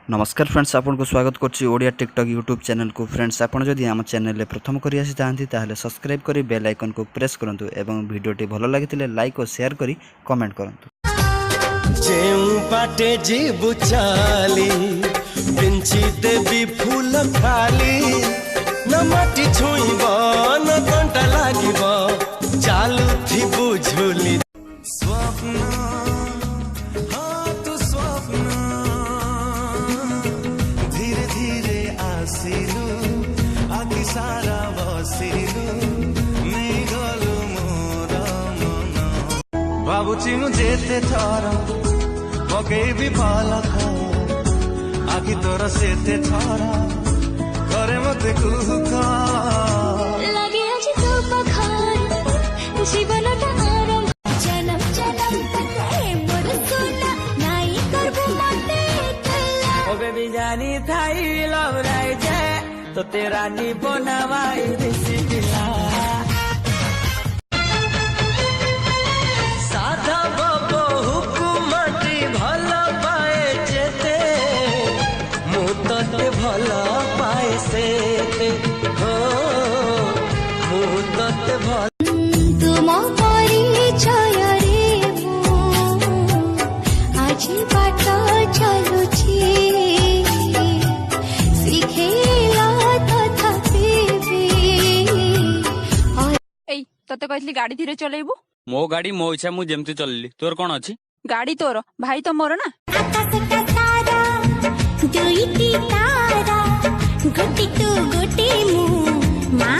नमस्कार फ्रेंड्स, आपन को स्वागत करछि ओडिया टिकटॉक यूट्यूब चैनल को। फ्रेंड्स, आपन जदि आम चैनल प्रथम करि आसी तांती ताहले सब्सक्राइब करी बेल आइकन को प्रेस करंतु एवं वीडियोटी भलो लागितिले लाइक और शेयर करी कमेंट करंतु। जेउ पाटे जीबु चाली पिंची देवी फूल खाली न माटी छुईब न कंटा लागिब चालू थी बुझुली स्वप्न हाँ तू स्वप्न धीरे धीरे आसिलु आखि सारा बसिलु नहीं गलु मोर मन भाबुची मु जेते थर पकेबी पालक आखि तोर सेते थर करे मते कुहुक लगे आज तो पखार जीवनटा आरंभ जन्म जन्म तक मोर सोना नाई करबो मते कला ओ बेबी जानी थाई लव राय जे तो तेरा नी बनावाई देसी दिला साधा बबो हुकुमती भला पाए जेते मुतते भला पाए सेते हो मुतते भला तुम परिचय रे आज बाट चलुछि शिखेला तथापि एई तते कहली गाड़ी धीरे चलेबू। मो गाड़ी मो इच्छा मु जेमती चलली तोर कोन अछि गाड़ी तोर भाई तो मोर ना। आकाश का तारा दुईटी तारा गोटी तू गोटी मु माँ